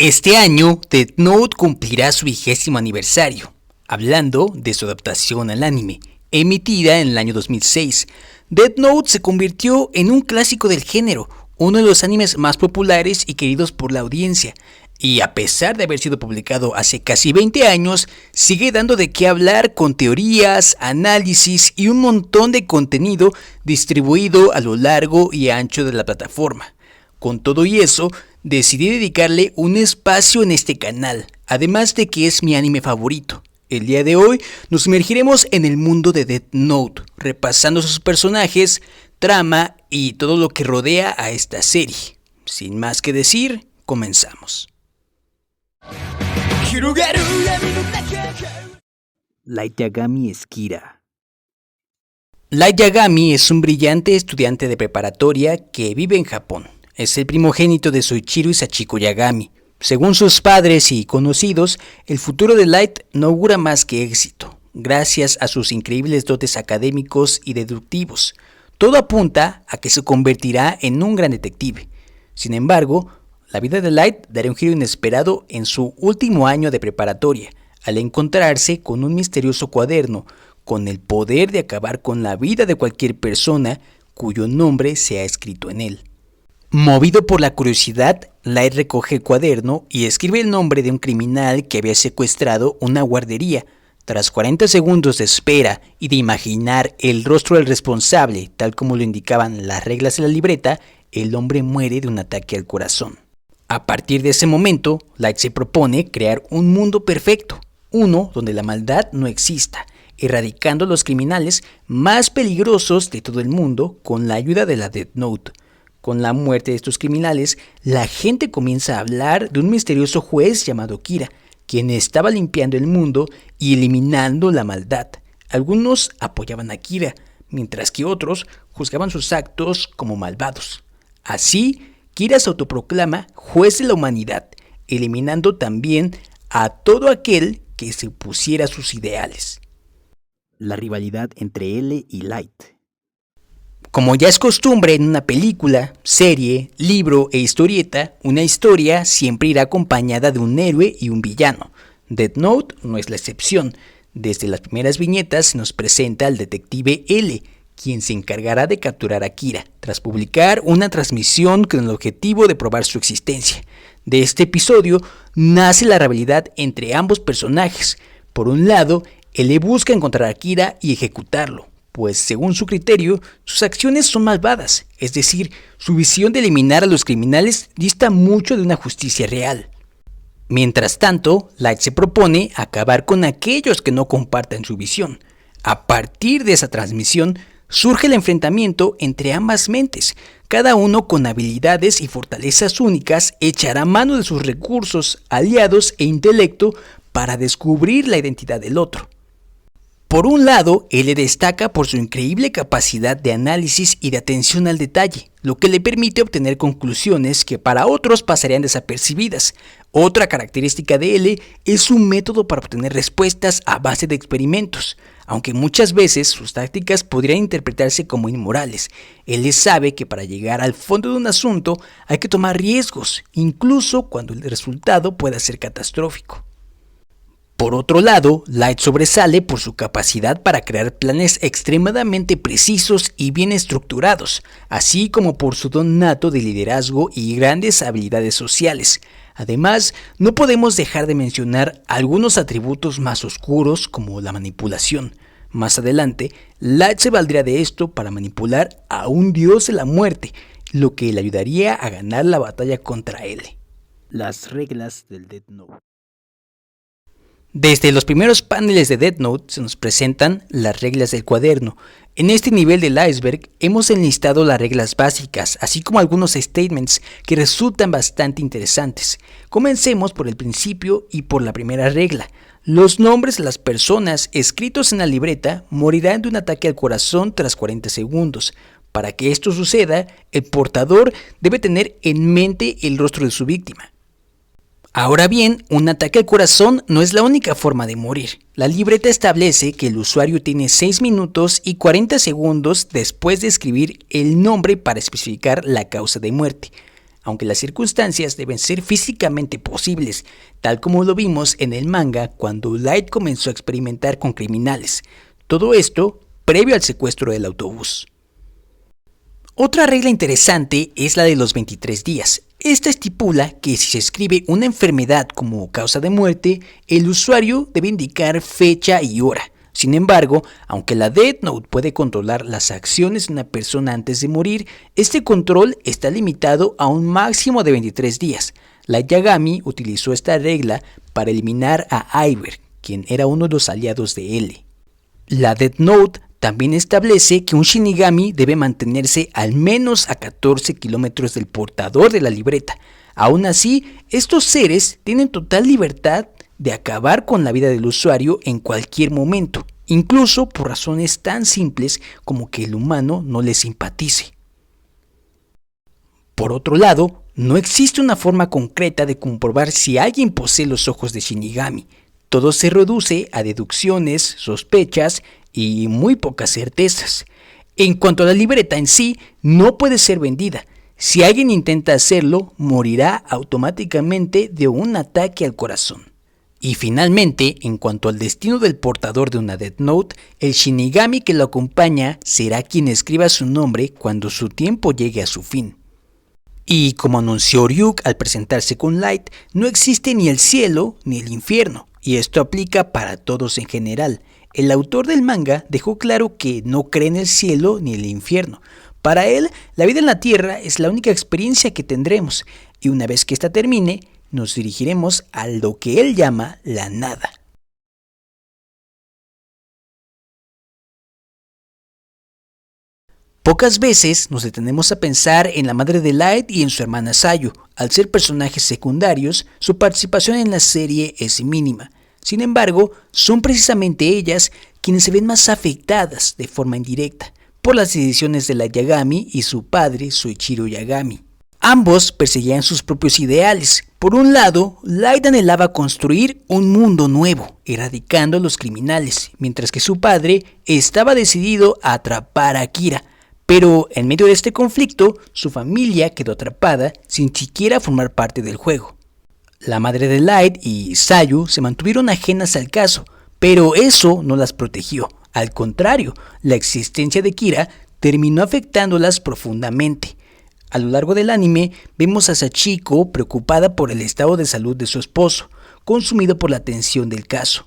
Este año, Death Note cumplirá su 20º aniversario, hablando de su adaptación al anime, emitida en el año 2006. Death Note se convirtió en un clásico del género, uno de los animes más populares y queridos por la audiencia, y a pesar de haber sido publicado hace casi 20 años, sigue dando de qué hablar con teorías, análisis y un montón de contenido distribuido a lo largo y ancho de la plataforma. Con todo y eso, decidí dedicarle un espacio en este canal, además de que es mi anime favorito. El día de hoy nos sumergiremos en el mundo de Death Note, repasando sus personajes, trama y todo lo que rodea a esta serie. Sin más que decir, comenzamos. Light Yagami es Kira. Light Yagami es un brillante estudiante de preparatoria que vive en Japón. Es el primogénito de Soichiro y Sachiko Yagami. Según sus padres y conocidos, el futuro de Light no augura más que éxito, gracias a sus increíbles dotes académicos y deductivos. Todo apunta a que se convertirá en un gran detective. Sin embargo, la vida de Light dará un giro inesperado en su último año de preparatoria, al encontrarse con un misterioso cuaderno con el poder de acabar con la vida de cualquier persona cuyo nombre se ha escrito en él. Movido por la curiosidad, Light recoge el cuaderno y escribe el nombre de un criminal que había secuestrado una guardería. Tras 40 segundos de espera y de imaginar el rostro del responsable, tal como lo indicaban las reglas de la libreta, el hombre muere de un ataque al corazón. A partir de ese momento, Light se propone crear un mundo perfecto, uno donde la maldad no exista, erradicando a los criminales más peligrosos de todo el mundo con la ayuda de la Death Note. Con la muerte de estos criminales, la gente comienza a hablar de un misterioso juez llamado Kira, quien estaba limpiando el mundo y eliminando la maldad. Algunos apoyaban a Kira, mientras que otros juzgaban sus actos como malvados. Así, Kira se autoproclama juez de la humanidad, eliminando también a todo aquel que se opusiera a sus ideales. La rivalidad entre L y Light. Como ya es costumbre en una película, serie, libro e historieta, una historia siempre irá acompañada de un héroe y un villano. Death Note no es la excepción. Desde las primeras viñetas se nos presenta al detective L, quien se encargará de capturar a Kira, tras publicar una transmisión con el objetivo de probar su existencia. De este episodio nace la rivalidad entre ambos personajes. Por un lado, L busca encontrar a Kira y ejecutarlo, pues según su criterio, sus acciones son malvadas, es decir, su visión de eliminar a los criminales dista mucho de una justicia real. Mientras tanto, Light se propone acabar con aquellos que no compartan su visión. A partir de esa transmisión, surge el enfrentamiento entre ambas mentes. Cada uno con habilidades y fortalezas únicas echará mano de sus recursos, aliados e intelecto para descubrir la identidad del otro. Por un lado, él destaca por su increíble capacidad de análisis y de atención al detalle, lo que le permite obtener conclusiones que para otros pasarían desapercibidas. Otra característica de L es su método para obtener respuestas a base de experimentos. Aunque muchas veces sus tácticas podrían interpretarse como inmorales, él sabe que para llegar al fondo de un asunto hay que tomar riesgos, incluso cuando el resultado pueda ser catastrófico. Por otro lado, Light sobresale por su capacidad para crear planes extremadamente precisos y bien estructurados, así como por su don nato de liderazgo y grandes habilidades sociales. Además, no podemos dejar de mencionar algunos atributos más oscuros como la manipulación. Más adelante, Light se valdrá de esto para manipular a un dios de la muerte, lo que le ayudaría a ganar la batalla contra él. Las reglas del Death Note. Desde los primeros paneles de Death Note se nos presentan las reglas del cuaderno. En este nivel del iceberg hemos enlistado las reglas básicas, así como algunos statements que resultan bastante interesantes. Comencemos por el principio y por la primera regla. Los nombres de las personas escritos en la libreta morirán de un ataque al corazón tras 40 segundos. Para que esto suceda, el portador debe tener en mente el rostro de su víctima. Ahora bien, un ataque al corazón no es la única forma de morir. La libreta establece que el usuario tiene 6 minutos y 40 segundos después de escribir el nombre para especificar la causa de muerte. aunque las circunstancias deben ser físicamente posibles, tal como lo vimos en el manga cuando Light comenzó a experimentar con criminales. Todo esto previo al secuestro del autobús. Otra regla interesante es la de los 23 días. Esta estipula que si se escribe una enfermedad como causa de muerte, el usuario debe indicar fecha y hora. Sin embargo, aunque la Death Note puede controlar las acciones de una persona antes de morir, este control está limitado a un máximo de 23 días. Light Yagami utilizó esta regla para eliminar a Iver, quien era uno de los aliados de L. La Death Note también establece que un Shinigami debe mantenerse al menos a 14 kilómetros del portador de la libreta. Aún así, estos seres tienen total libertad de acabar con la vida del usuario en cualquier momento, incluso por razones tan simples como que el humano no le simpatice. Por otro lado, no existe una forma concreta de comprobar si alguien posee los ojos de Shinigami. Todo se reduce a deducciones, sospechas y muy pocas certezas. En cuanto a la libreta en sí, no puede ser vendida. Si alguien intenta hacerlo, morirá automáticamente de un ataque al corazón. Y finalmente, en cuanto al destino del portador de una Death Note, el Shinigami que lo acompaña será quien escriba su nombre cuando su tiempo llegue a su fin. Y como anunció Ryuk al presentarse con Light, no existe ni el cielo ni el infierno, y esto aplica para todos en general. El autor del manga dejó claro que no cree en el cielo ni el infierno. Para él, la vida en la Tierra es la única experiencia que tendremos, y una vez que esta termine, nos dirigiremos a lo que él llama la nada. Pocas veces nos detenemos a pensar en la madre de Light y en su hermana Sayu. Al ser personajes secundarios, su participación en la serie es mínima. Sin embargo, son precisamente ellas quienes se ven más afectadas de forma indirecta por las decisiones de Light Yagami y su padre, Soichiro Yagami. Ambos perseguían sus propios ideales. Por un lado, Light anhelaba construir un mundo nuevo, erradicando a los criminales, mientras que su padre estaba decidido a atrapar a Kira. Pero en medio de este conflicto, su familia quedó atrapada sin siquiera formar parte del juego. La madre de Light y Sayu se mantuvieron ajenas al caso, pero eso no las protegió. Al contrario, la existencia de Kira terminó afectándolas profundamente. A lo largo del anime, vemos a Sachiko preocupada por el estado de salud de su esposo, consumido por la tensión del caso.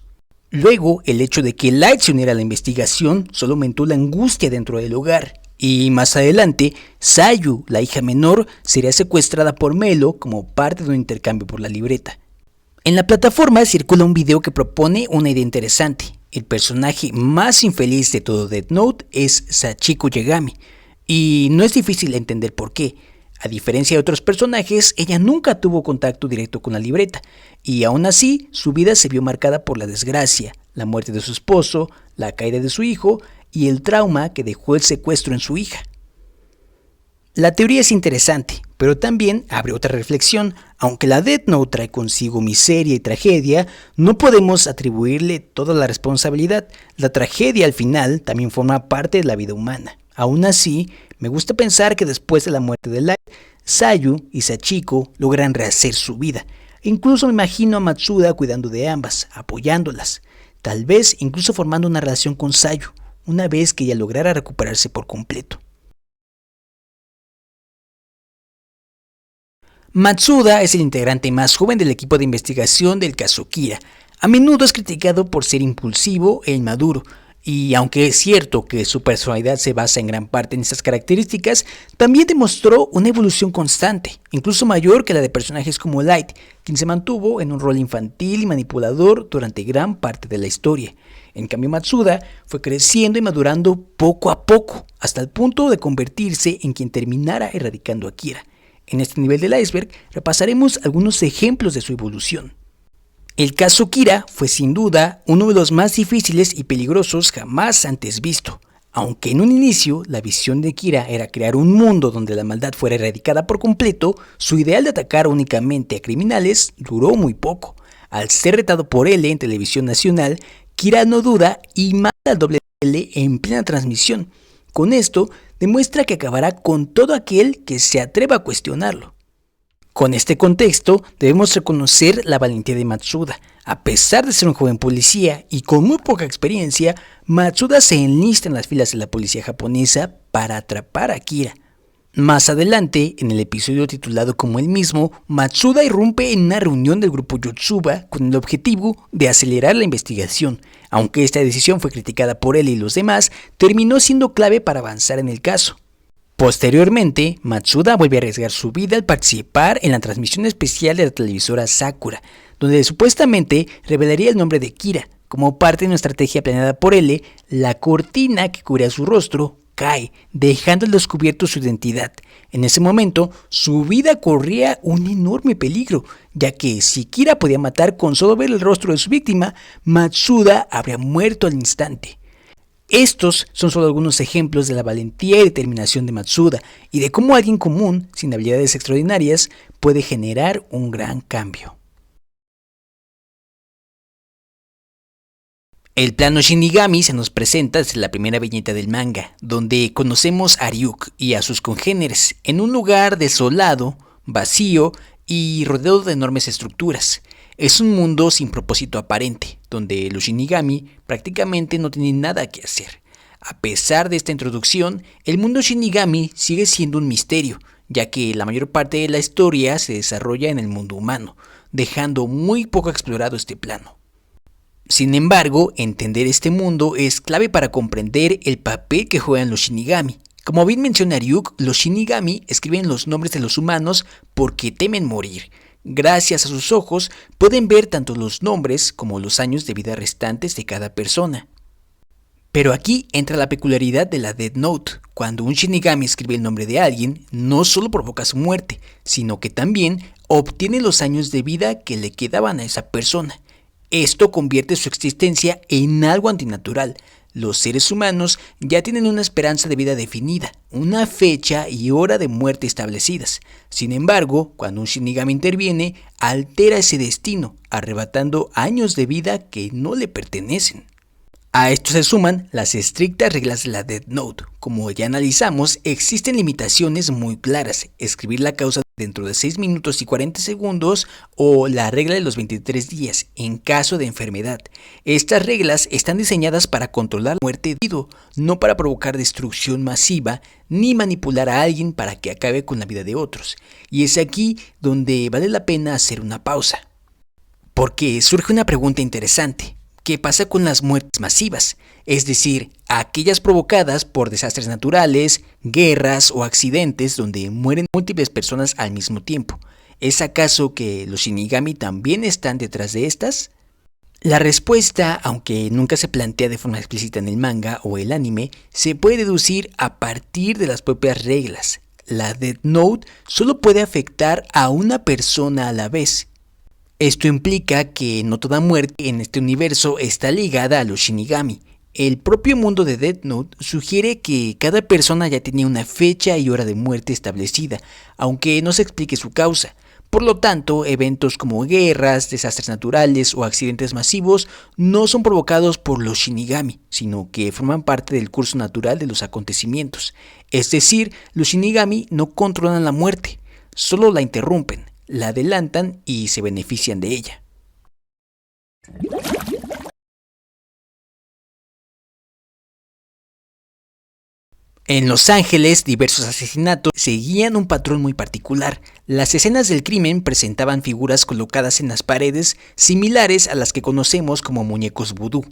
Luego, el hecho de que Light se uniera a la investigación solo aumentó la angustia dentro del hogar. Y más adelante, Sayu, la hija menor, sería secuestrada por Melo como parte de un intercambio por la libreta. En la plataforma circula un video que propone una idea interesante. El personaje más infeliz de todo Death Note es Sachiko Yagami, y no es difícil entender por qué. A diferencia de otros personajes, ella nunca tuvo contacto directo con la libreta, y aún así su vida se vio marcada por la desgracia, la muerte de su esposo, la caída de su hijo y el trauma que dejó el secuestro en su hija. La teoría es interesante, pero también abre otra reflexión. Aunque la Death Note trae consigo miseria y tragedia, no podemos atribuirle toda la responsabilidad. La tragedia al final también forma parte de la vida humana. Aún así, me gusta pensar que después de la muerte de Light, Sayu y Sachiko logran rehacer su vida. Incluso me imagino a Matsuda cuidando de ambas, apoyándolas, tal vez incluso formando una relación con Sayu, una vez que ella lograra recuperarse por completo. Matsuda es el integrante más joven del equipo de investigación del caso Kira. A menudo es criticado por ser impulsivo e inmaduro, y aunque es cierto que su personalidad se basa en gran parte en esas características, también demostró una evolución constante, incluso mayor que la de personajes como Light, quien se mantuvo en un rol infantil y manipulador durante gran parte de la historia. En cambio, Matsuda fue creciendo y madurando poco a poco, hasta el punto de convertirse en quien terminara erradicando a Kira. En este nivel del iceberg repasaremos algunos ejemplos de su evolución. El caso Kira fue sin duda uno de los más difíciles y peligrosos jamás antes visto. Aunque en un inicio la visión de Kira era crear un mundo donde la maldad fuera erradicada por completo, su ideal de atacar únicamente a criminales duró muy poco. Al ser retado por L en televisión nacional, Kira no duda y mata al doble de L en plena transmisión. Con esto demuestra que acabará con todo aquel que se atreva a cuestionarlo. Con este contexto, debemos reconocer la valentía de Matsuda. A pesar de ser un joven policía y con muy poca experiencia, Matsuda se enlista en las filas de la policía japonesa para atrapar a Kira. Más adelante, en el episodio titulado como el mismo, Matsuda irrumpe en una reunión del grupo Yotsuba con el objetivo de acelerar la investigación. Aunque esta decisión fue criticada por él y los demás, terminó siendo clave para avanzar en el caso. Posteriormente, Matsuda vuelve a arriesgar su vida al participar en la transmisión especial de la televisora Sakura, donde supuestamente revelaría el nombre de Kira. Como parte de una estrategia planeada por él, la cortina que cubría su rostro cae, dejando al descubierto su identidad. En ese momento, su vida corría un enorme peligro, ya que si Kira podía matar con solo ver el rostro de su víctima, Matsuda habría muerto al instante. Estos son solo algunos ejemplos de la valentía y determinación de Matsuda y de cómo alguien común, sin habilidades extraordinarias, puede generar un gran cambio. El plano Shinigami se nos presenta desde la primera viñeta del manga, donde conocemos a Ryuk y a sus congéneres en un lugar desolado, vacío y rodeado de enormes estructuras. Es un mundo sin propósito aparente, donde los Shinigami prácticamente no tienen nada que hacer. A pesar de esta introducción, el mundo Shinigami sigue siendo un misterio, ya que la mayor parte de la historia se desarrolla en el mundo humano, dejando muy poco explorado este plano. Sin embargo, entender este mundo es clave para comprender el papel que juegan los Shinigami. Como bien menciona Ryuk, los Shinigami escriben los nombres de los humanos porque temen morir. Gracias a sus ojos, pueden ver tanto los nombres como los años de vida restantes de cada persona. Pero aquí entra la peculiaridad de la Death Note. Cuando un Shinigami escribe el nombre de alguien, no solo provoca su muerte, sino que también obtiene los años de vida que le quedaban a esa persona. Esto convierte su existencia en algo antinatural. Los seres humanos ya tienen una esperanza de vida definida, una fecha y hora de muerte establecidas. Sin embargo, cuando un Shinigami interviene, altera ese destino, arrebatando años de vida que no le pertenecen. A esto se suman las estrictas reglas de la Death Note. Como ya analizamos, existen limitaciones muy claras: escribir la causa dentro de 6 minutos y 40 segundos o la regla de los 23 días en caso de enfermedad. Estas reglas están diseñadas para controlar la muerte debido, no para provocar destrucción masiva ni manipular a alguien para que acabe con la vida de otros. Y es aquí donde vale la pena hacer una pausa, porque surge una pregunta interesante. ¿Qué pasa con las muertes masivas? Es decir, aquellas provocadas por desastres naturales, guerras o accidentes donde mueren múltiples personas al mismo tiempo. ¿Es acaso que los Shinigami también están detrás de estas? La respuesta, aunque nunca se plantea de forma explícita en el manga o el anime, se puede deducir a partir de las propias reglas. La Death Note solo puede afectar a una persona a la vez. Esto implica que no toda muerte en este universo está ligada a los Shinigami. El propio mundo de Death Note sugiere que cada persona ya tiene una fecha y hora de muerte establecida, aunque no se explique su causa. Por lo tanto, eventos como guerras, desastres naturales o accidentes masivos no son provocados por los Shinigami, sino que forman parte del curso natural de los acontecimientos. Es decir, los Shinigami no controlan la muerte, solo la interrumpen, la adelantan y se benefician de ella. En Los Ángeles, diversos asesinatos seguían un patrón muy particular. Las escenas del crimen presentaban figuras colocadas en las paredes similares a las que conocemos como muñecos vudú.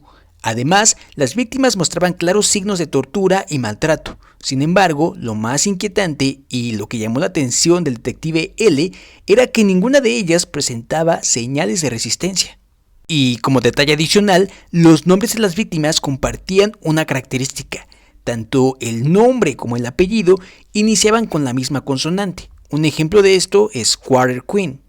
Además, las víctimas mostraban claros signos de tortura y maltrato. Sin embargo, lo más inquietante y lo que llamó la atención del detective L era que ninguna de ellas presentaba señales de resistencia. Y como detalle adicional, los nombres de las víctimas compartían una característica. Tanto el nombre como el apellido iniciaban con la misma consonante. Un ejemplo de esto es Quarter Queen.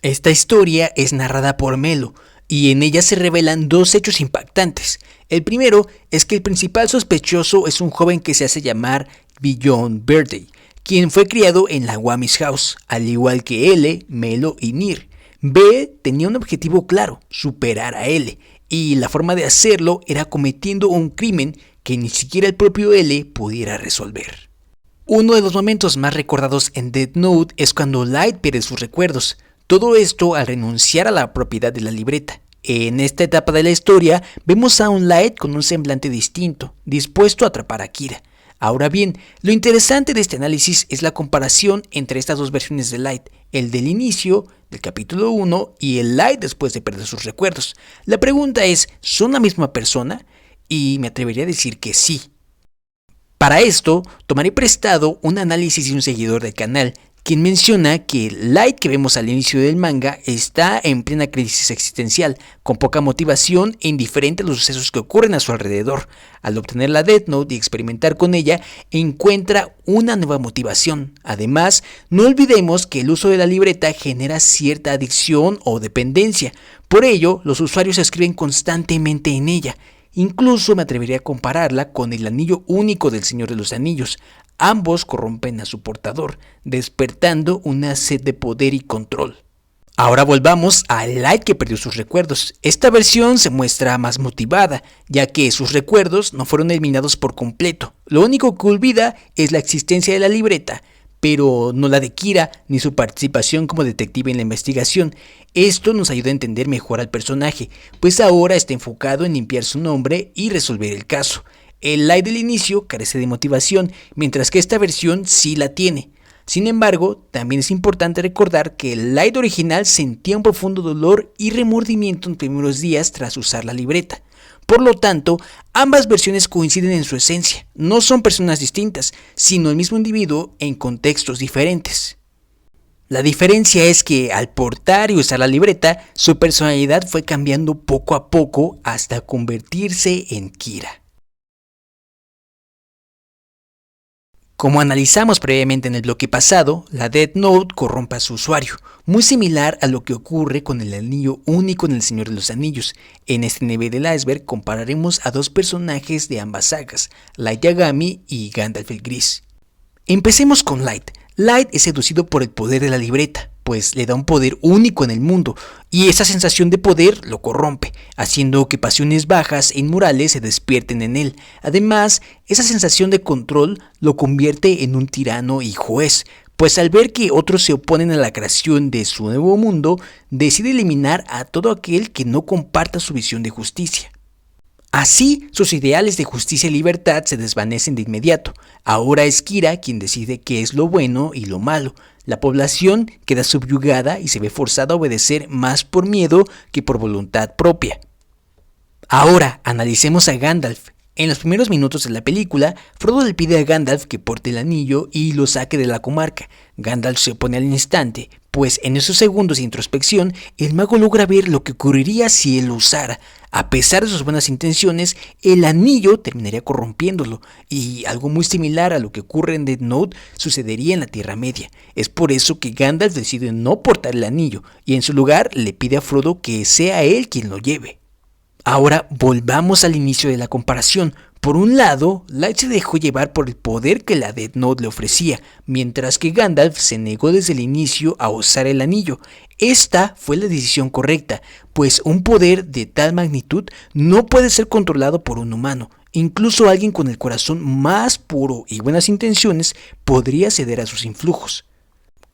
Esta historia es narrada por Melo, y en ella se revelan dos hechos impactantes. El primero es que el principal sospechoso es un joven que se hace llamar Beyond Birthday, quien fue criado en la Wami's House, al igual que L, Melo y Nir. B tenía un objetivo claro: superar a L, y la forma de hacerlo era cometiendo un crimen que ni siquiera el propio L pudiera resolver. Uno de los momentos más recordados en Death Note es cuando Light pierde sus recuerdos, todo esto al renunciar a la propiedad de la libreta. En esta etapa de la historia vemos a un Light con un semblante distinto, dispuesto a atrapar a Kira. Ahora bien, lo interesante de este análisis es la comparación entre estas dos versiones de Light, el del inicio del capítulo 1 y el Light después de perder sus recuerdos. La pregunta es, ¿son la misma persona? Y me atrevería a decir que sí. Para esto, tomaré prestado un análisis de un seguidor del canal, quien menciona que el Light que vemos al inicio del manga está en plena crisis existencial, con poca motivación e indiferente a los sucesos que ocurren a su alrededor. Al obtener la Death Note y experimentar con ella, encuentra una nueva motivación. Además, no olvidemos que el uso de la libreta genera cierta adicción o dependencia. Por ello, los usuarios escriben constantemente en ella. Incluso me atrevería a compararla con el anillo único del Señor de los Anillos. Ambos corrompen a su portador, despertando una sed de poder y control. Ahora volvamos a Light que perdió sus recuerdos. Esta versión se muestra más motivada, ya que sus recuerdos no fueron eliminados por completo. Lo único que olvida es la existencia de la libreta, pero no la de Kira ni su participación como detective en la investigación. Esto nos ayuda a entender mejor al personaje, pues ahora está enfocado en limpiar su nombre y resolver el caso. El Light del inicio carece de motivación, mientras que esta versión sí la tiene. Sin embargo, también es importante recordar que el Light original sentía un profundo dolor y remordimiento en los primeros días tras usar la libreta. Por lo tanto, ambas versiones coinciden en su esencia, no son personas distintas, sino el mismo individuo en contextos diferentes. La diferencia es que al portar y usar la libreta, su personalidad fue cambiando poco a poco hasta convertirse en Kira. Como analizamos previamente en el bloque pasado, la Death Note corrompe a su usuario, muy similar a lo que ocurre con el anillo único en El Señor de los Anillos. En este nivel del iceberg compararemos a dos personajes de ambas sagas, Light Yagami y Gandalf el Gris. Empecemos con Light. Light es seducido por el poder de la libreta, pues le da un poder único en el mundo, y esa sensación de poder lo corrompe, haciendo que pasiones bajas e inmorales se despierten en él. Además, esa sensación de control lo convierte en un tirano y juez, pues al ver que otros se oponen a la creación de su nuevo mundo, decide eliminar a todo aquel que no comparta su visión de justicia. Así, sus ideales de justicia y libertad se desvanecen de inmediato. Ahora es Kira quien decide qué es lo bueno y lo malo. La población queda subyugada y se ve forzada a obedecer más por miedo que por voluntad propia. Ahora, analicemos a Gandalf. En los primeros minutos de la película, Frodo le pide a Gandalf que porte el anillo y lo saque de la comarca. Gandalf se opone al instante, pues en esos segundos de introspección, el mago logra ver lo que ocurriría si él lo usara. A pesar de sus buenas intenciones, el anillo terminaría corrompiéndolo, y algo muy similar a lo que ocurre en Death Note sucedería en la Tierra Media. Es por eso que Gandalf decide no portar el anillo, y en su lugar le pide a Frodo que sea él quien lo lleve. Ahora volvamos al inicio de la comparación. Por un lado, Light se dejó llevar por el poder que la Death Note le ofrecía, mientras que Gandalf se negó desde el inicio a usar el anillo. Esta fue la decisión correcta, pues un poder de tal magnitud no puede ser controlado por un humano. Incluso alguien con el corazón más puro y buenas intenciones podría ceder a sus influjos.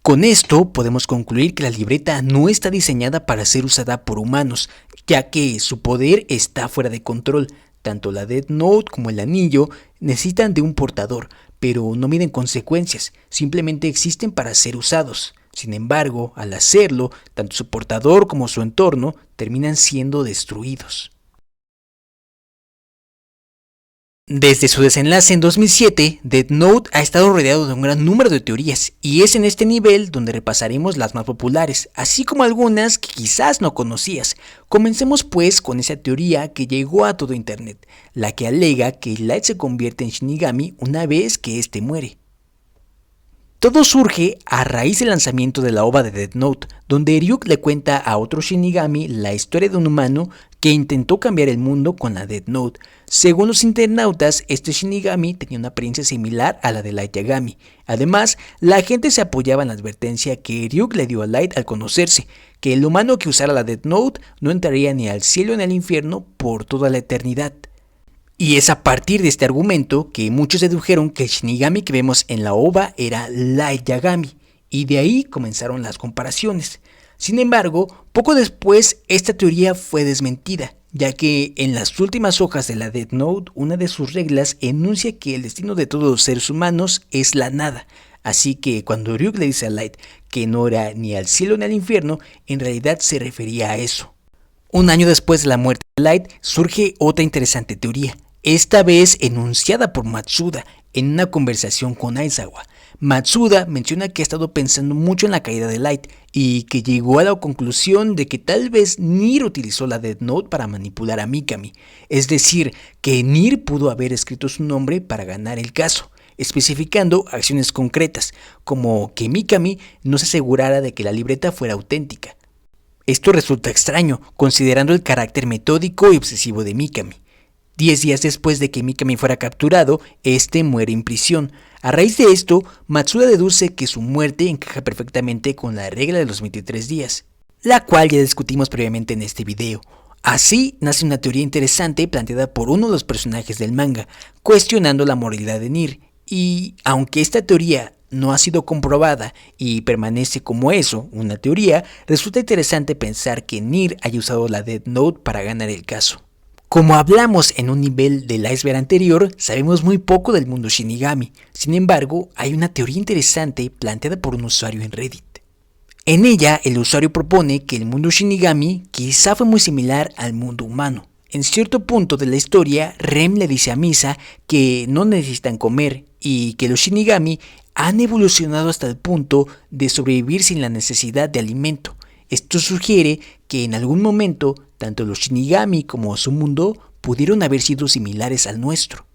Con esto podemos concluir que la libreta no está diseñada para ser usada por humanos, ya que su poder está fuera de control. Tanto la Death Note como el anillo necesitan de un portador, pero no miden consecuencias, simplemente existen para ser usados. Sin embargo, al hacerlo, tanto su portador como su entorno terminan siendo destruidos. Desde su desenlace en 2007, Death Note ha estado rodeado de un gran número de teorías, y es en este nivel donde repasaremos las más populares, así como algunas que quizás no conocías. Comencemos pues con esa teoría que llegó a todo internet, la que alega que Light se convierte en Shinigami una vez que éste muere. Todo surge a raíz del lanzamiento de la OVA de Death Note, donde Ryuk le cuenta a otro Shinigami la historia de un humano que intentó cambiar el mundo con la Death Note. Según los internautas, este Shinigami tenía una apariencia similar a la de Light Yagami. Además, la gente se apoyaba en la advertencia que Ryuk le dio a Light al conocerse, que el humano que usara la Death Note no entraría ni al cielo ni al infierno por toda la eternidad. Y es a partir de este argumento que muchos dedujeron que el Shinigami que vemos en la OVA era Light Yagami, y de ahí comenzaron las comparaciones. Sin embargo, poco después esta teoría fue desmentida, ya que en las últimas hojas de la Death Note, una de sus reglas enuncia que el destino de todos los seres humanos es la nada. Así que cuando Ryuk le dice a Light que no era ni al cielo ni al infierno, en realidad se refería a eso. Un año después de la muerte de Light, surge otra interesante teoría, esta vez enunciada por Matsuda en una conversación con Aizawa. Matsuda menciona que ha estado pensando mucho en la caída de Light y que llegó a la conclusión de que tal vez Nier utilizó la Death Note para manipular a Mikami, es decir, que Nier pudo haber escrito su nombre para ganar el caso, especificando acciones concretas, como que Mikami no se asegurara de que la libreta fuera auténtica. Esto resulta extraño, considerando el carácter metódico y obsesivo de Mikami. 10 días después de que Mikami fuera capturado, este muere en prisión. A raíz de esto, Matsuda deduce que su muerte encaja perfectamente con la regla de los 23 días, la cual ya discutimos previamente en este video. Así nace una teoría interesante planteada por uno de los personajes del manga, cuestionando la moralidad de Nier, y aunque esta teoría no ha sido comprobada y permanece como eso, una teoría, resulta interesante pensar que Nier haya usado la Death Note para ganar el caso. Como hablamos en un nivel del iceberg anterior, sabemos muy poco del mundo Shinigami. Sin embargo, hay una teoría interesante planteada por un usuario en Reddit. En ella, el usuario propone que el mundo Shinigami quizá fue muy similar al mundo humano. En cierto punto de la historia, Rem le dice a Misa que no necesitan comer y que los Shinigami han evolucionado hasta el punto de sobrevivir sin la necesidad de alimento. Esto sugiere que en algún momento tanto los Shinigami como su mundo pudieron haber sido similares al nuestro.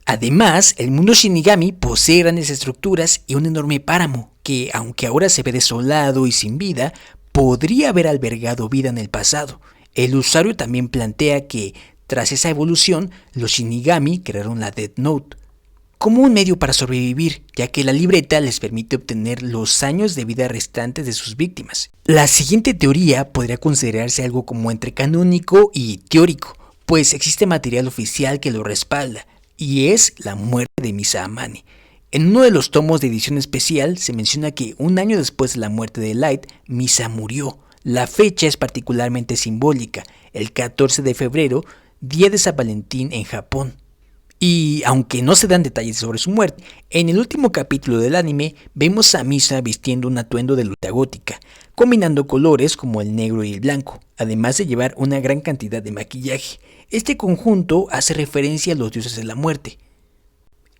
Además, el mundo Shinigami posee grandes estructuras y un enorme páramo que, aunque ahora se ve desolado y sin vida, podría haber albergado vida en el pasado. El usuario también plantea que, tras esa evolución, los Shinigami crearon la Death Note como un medio para sobrevivir, ya que la libreta les permite obtener los años de vida restantes de sus víctimas. La siguiente teoría podría considerarse algo como entre canónico y teórico, pues existe material oficial que lo respalda, y es la muerte de Misa Amane. En uno de los tomos de edición especial se menciona que un año después de la muerte de Light, Misa murió. La fecha es particularmente simbólica, el 14 de febrero, día de San Valentín en Japón. Y aunque no se dan detalles sobre su muerte, en el último capítulo del anime vemos a Misa vistiendo un atuendo de luta gótica, combinando colores como el negro y el blanco, además de llevar una gran cantidad de maquillaje. Este conjunto hace referencia a los dioses de la muerte.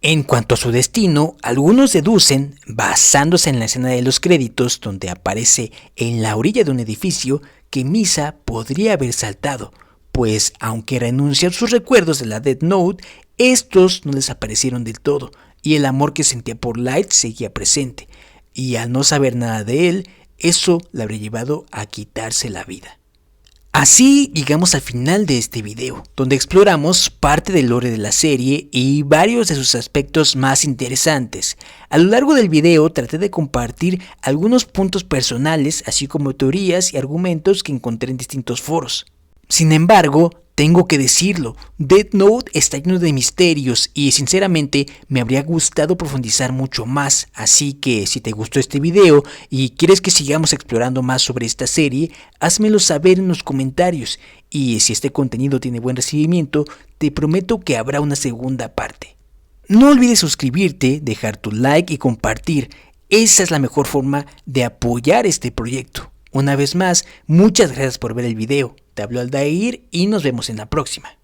En cuanto a su destino, algunos deducen, basándose en la escena de los créditos donde aparece en la orilla de un edificio, que Misa podría haber saltado, pues aunque renunció a sus recuerdos de la Death Note, estos no desaparecieron del todo, y el amor que sentía por Light seguía presente, y al no saber nada de él, eso le habría llevado a quitarse la vida. Así llegamos al final de este video, donde exploramos parte del lore de la serie y varios de sus aspectos más interesantes. A lo largo del video traté de compartir algunos puntos personales, así como teorías y argumentos que encontré en distintos foros. Sin embargo, tengo que decirlo, Death Note está lleno de misterios y sinceramente me habría gustado profundizar mucho más, así que si te gustó este video y quieres que sigamos explorando más sobre esta serie, házmelo saber en los comentarios, y si este contenido tiene buen recibimiento, te prometo que habrá una segunda parte. No olvides suscribirte, dejar tu like y compartir, esa es la mejor forma de apoyar este proyecto. Una vez más, muchas gracias por ver el video. Te habló Aldair y nos vemos en la próxima.